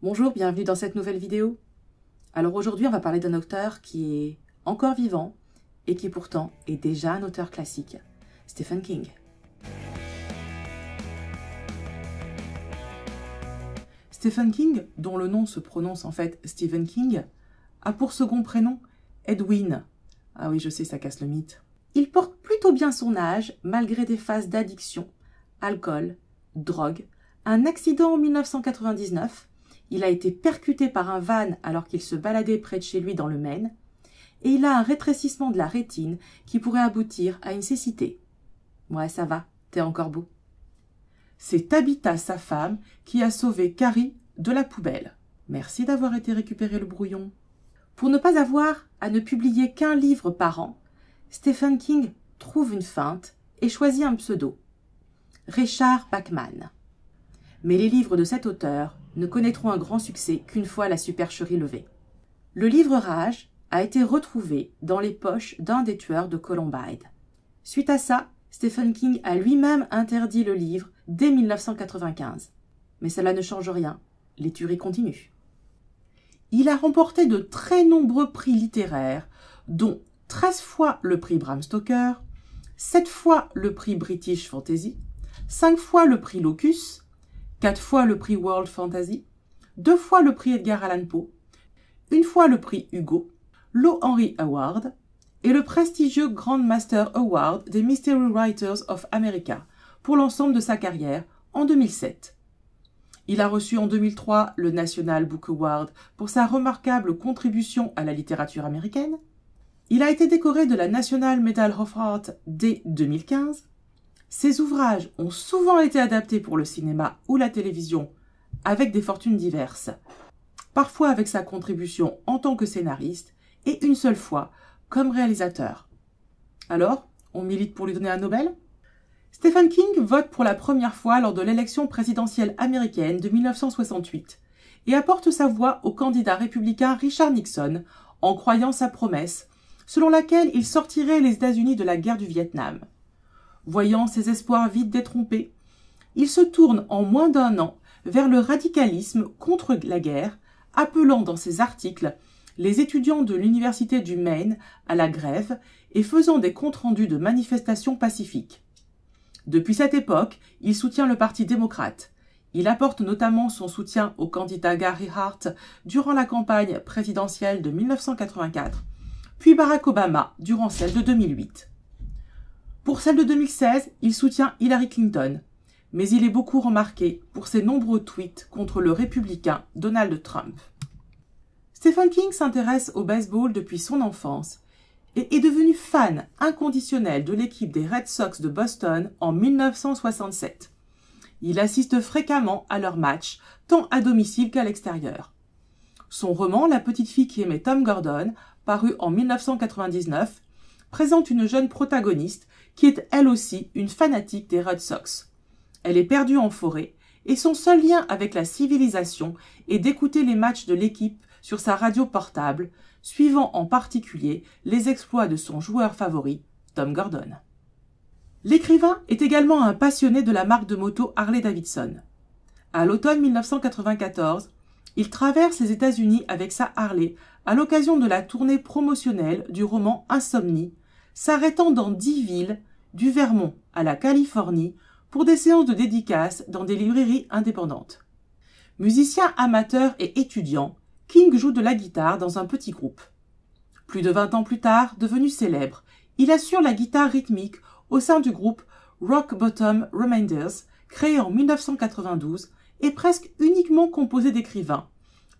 Bonjour, bienvenue dans cette nouvelle vidéo. Alors aujourd'hui, on va parler d'un auteur qui est encore vivant et qui pourtant est déjà un auteur classique, Stephen King. Stephen King, dont le nom se prononce en fait Stephen King, a pour second prénom Edwin. Ah oui, je sais, ça casse le mythe. Il porte plutôt bien son âge, malgré des phases d'addiction, alcool, drogue, un accident en 1999, il a été percuté par un van alors qu'il se baladait près de chez lui dans le Maine, et il a un rétrécissement de la rétine qui pourrait aboutir à une cécité. Ouais, ça va, t'es encore beau. C'est Tabitha, sa femme, qui a sauvé Carrie de la poubelle. Merci d'avoir été récupérer le brouillon. Pour ne pas avoir à ne publier qu'un livre par an, Stephen King trouve une feinte et choisit un pseudo, Richard Bachman. Mais les livres de cet auteur ne connaîtront un grand succès qu'une fois la supercherie levée. Le livre Rage a été retrouvé dans les poches d'un des tueurs de Columbine. Suite à ça, Stephen King a lui-même interdit le livre dès 1995. Mais cela ne change rien, les tueries continuent. Il a remporté de très nombreux prix littéraires, dont 13 fois le prix Bram Stoker, 7 fois le prix British Fantasy, 5 fois le prix Locus, 4 fois le prix World Fantasy, 2 fois le prix Edgar Allan Poe, 1 fois le prix Hugo, l'O. Henry Award et le prestigieux Grand Master Award des Mystery Writers of America pour l'ensemble de sa carrière en 2007. Il a reçu en 2003 le National Book Award pour sa remarquable contribution à la littérature américaine. Il a été décoré de la National Medal of Art dès 2015. Ses ouvrages ont souvent été adaptés pour le cinéma ou la télévision, avec des fortunes diverses, parfois avec sa contribution en tant que scénariste et une seule fois comme réalisateur. Alors, on milite pour lui donner un Nobel ? Stephen King vote pour la première fois lors de l'élection présidentielle américaine de 1968 et apporte sa voix au candidat républicain Richard Nixon en croyant sa promesse selon laquelle il sortirait les États-Unis de la guerre du Vietnam. Voyant ses espoirs vite détrompés, il se tourne en moins d'1 an vers le radicalisme contre la guerre, appelant dans ses articles les étudiants de l'Université du Maine à la grève et faisant des comptes rendus de manifestations pacifiques. Depuis cette époque, il soutient le Parti démocrate. Il apporte notamment son soutien au candidat Gary Hart durant la campagne présidentielle de 1984, puis Barack Obama durant celle de 2008. Pour celle de 2016, il soutient Hillary Clinton, mais il est beaucoup remarqué pour ses nombreux tweets contre le républicain Donald Trump. Stephen King s'intéresse au baseball depuis son enfance et est devenu fan inconditionnel de l'équipe des Red Sox de Boston en 1967. Il assiste fréquemment à leurs matchs, tant à domicile qu'à l'extérieur. Son roman « La petite fille qui aimait Tom Gordon », paru en 1999, présente une jeune protagoniste qui est elle aussi une fanatique des Red Sox. Elle est perdue en forêt et son seul lien avec la civilisation est d'écouter les matchs de l'équipe sur sa radio portable, suivant en particulier les exploits de son joueur favori, Tom Gordon. L'écrivain est également un passionné de la marque de moto Harley-Davidson. À l'automne 1994, il traverse les États-Unis avec sa Harley à l'occasion de la tournée promotionnelle du roman Insomnie, s'arrêtant dans 10 villes, du Vermont à la Californie, pour des séances de dédicaces dans des librairies indépendantes. Musicien amateur et étudiant, King joue de la guitare dans un petit groupe. Plus de 20 ans plus tard, devenu célèbre, il assure la guitare rythmique au sein du groupe Rock Bottom Remainders, créé en 1992 et presque uniquement composé d'écrivains,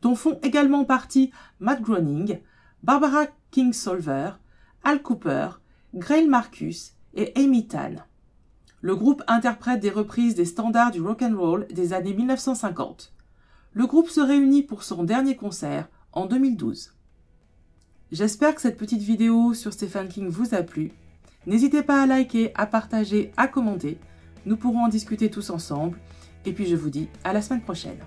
dont font également partie Matt Groening, Barbara Kingsolver, Al Cooper, Greil Marcus et Amy Tan. Le groupe interprète des reprises des standards du rock'n'roll des années 1950. Le groupe se réunit pour son dernier concert en 2012. J'espère que cette petite vidéo sur Stephen King vous a plu. N'hésitez pas à liker, à partager, à commenter. Nous pourrons en discuter tous ensemble. Et puis je vous dis à la semaine prochaine.